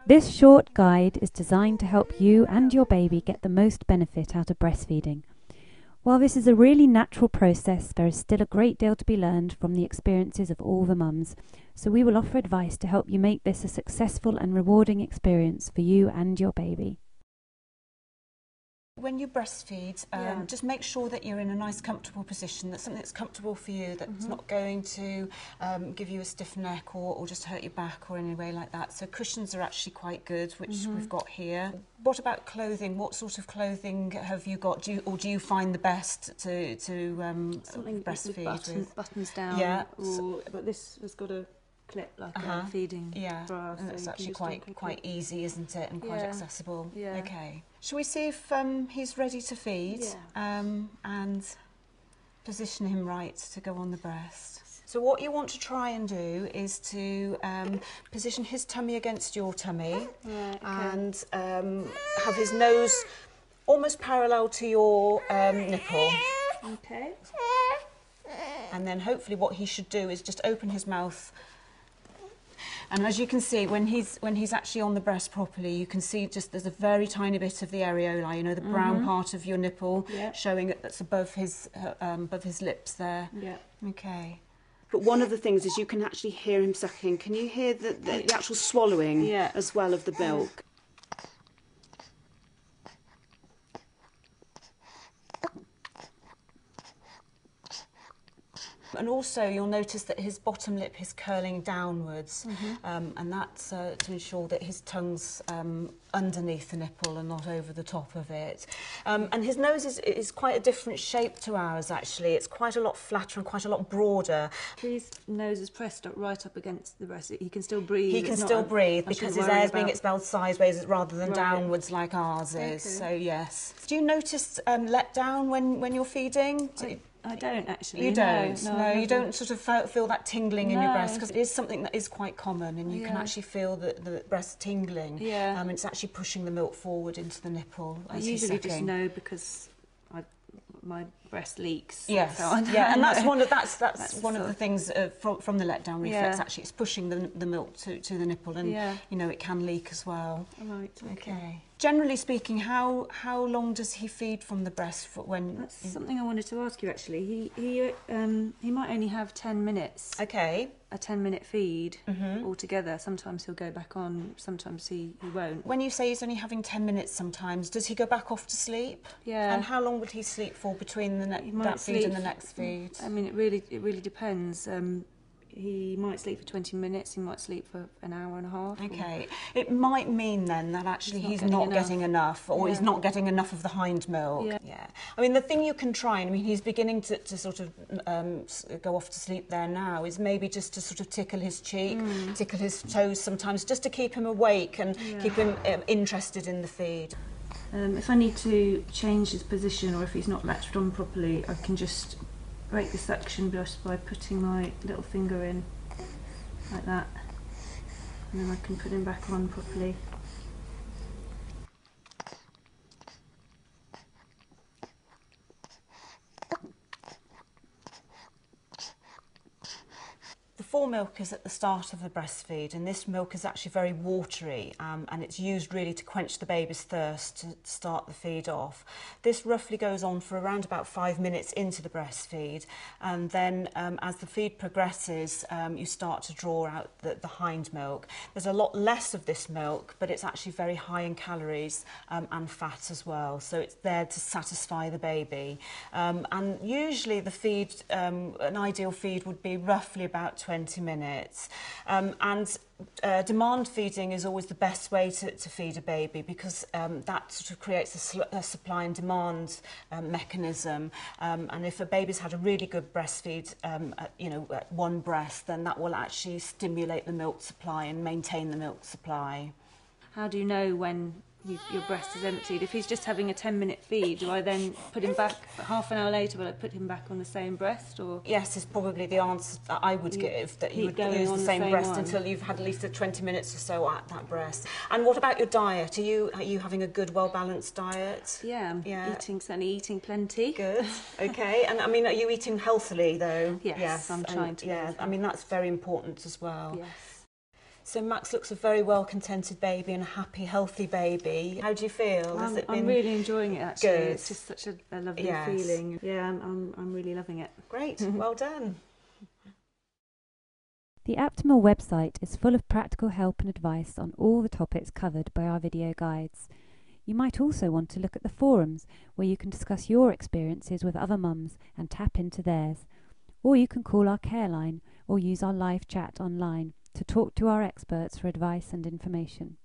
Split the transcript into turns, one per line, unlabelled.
This short guide is designed to help you and your baby get the most benefit out of breastfeeding. While this is a really natural process, there is still a great deal to be learned from the experiences of all the mums, so we will offer advice to help you make this a successful and rewarding experience for you and your baby.
When you breastfeed, just make sure that you're in a nice comfortable position, that's something that's comfortable for you, that's not going to give you a stiff neck or just hurt your back or any way like that. So cushions are actually quite good, which we've got here. What about clothing? What sort of clothing have you got? Do you find the best to breastfeed with?
Buttons down.
Yeah.
But this has got a clip like a feeding bra.
And it's actually quite easy, isn't it? And quite accessible.
Yeah.
Okay. Shall we see if he's ready to feed? And position him right to go on the breast. So what you want to try and do is to position his tummy against your tummy and have his nose almost parallel to your nipple.
Okay.
And then hopefully what he should do is just open his mouth. And as you can see, when he's actually on the breast properly, you can see just there's a very tiny bit of the areola, you know, the brown part of your nipple showing that's above his lips there.
Yeah.
Okay.
But one of the things is you can actually hear him sucking. Can you hear the actual swallowing as well of the milk?
And also you'll notice that his bottom lip is curling downwards, and that's to ensure that his tongue's underneath the nipple and not over the top of it. And his nose is quite a different shape to ours, actually. It's quite a lot flatter and quite a lot broader.
His nose is pressed right up against the breast. He can still breathe.
He can still breathe because his air is being expelled sideways rather than downwards like ours is. So yes. Do you notice let down when you're feeding?
I don't actually.
You don't? No, you
never.
don't sort of feel that tingling in your breast, because it is something that is quite common, and you can actually feel the breast tingling.
Yeah.
It's actually pushing the milk forward into the nipple
I
as he's
usually just
sucking.
know because my breast leaks.
Yes,
so and
that's one of the things from the letdown reflex. Actually, it's pushing the milk to the nipple, and you know it can leak as well.
Right.
Okay. Generally speaking, how long does he feed from the breast when?
That's something I wanted to ask you actually. He might only have 10 minutes.
Okay.
A 10-minute feed altogether. Sometimes he'll go back on. Sometimes he won't.
When you say he's only having 10 minutes, sometimes does he go back off to sleep?
Yeah.
And how long would he sleep for between that feed and the next feed?
I mean, it really depends. He might sleep for 20 minutes, he might sleep for an hour and a half.
Okay. It might mean then that actually he's not getting enough, or he's not getting enough of the hind milk. Yeah. I mean, the thing you can try, and I mean, he's beginning to sort of go off to sleep there now, is maybe just to sort of tickle his cheek, tickle his toes sometimes, just to keep him awake and keep him interested in the feed.
If I need to change his position, or if he's not latched on properly, I can just break the suction just by putting my little finger in like that, and then I can put him back on properly.
The foremilk is at the start of the breastfeed, and this milk is actually very watery, and it's used really to quench the baby's thirst to start the feed off. This roughly goes on for around about 5 minutes into the breastfeed, and then as the feed progresses, you start to draw out the hind milk. There's a lot less of this milk, but it's actually very high in calories and fat as well, so it's there to satisfy the baby. And usually the feed, an ideal feed would be roughly about 20 minutes. Demand feeding is always the best way to feed a baby, because that sort of creates a supply and demand mechanism. And if a baby's had a really good breastfeed, at one breast, then that will actually stimulate the milk supply and maintain the milk supply.
How do you know when your breast is emptied? If he's just having a 10-minute feed, do I then put him back half an hour later? Will I put him back on the same breast, or?
Yes, is probably the answer that I would give, that you would use the same breast until you've had at least 20 minutes or so at that breast. And what about your diet? Are you having a good, well-balanced diet?
Yeah, I'm certainly eating plenty.
Good, okay. And I mean, are you eating healthily though?
Yes, I'm trying to.
Yeah, I mean, that's very important as well.
Yes.
So Max looks a very well-contented baby and a happy, healthy baby. How do you feel?
I'm really enjoying it, actually.
Good?
It's just such a lovely feeling. Yeah, I'm really loving it.
Great, well done.
The Aptimal website is full of practical help and advice on all the topics covered by our video guides. You might also want to look at the forums, where you can discuss your experiences with other mums and tap into theirs. Or you can call our care line or use our live chat online to talk to our experts for advice and information.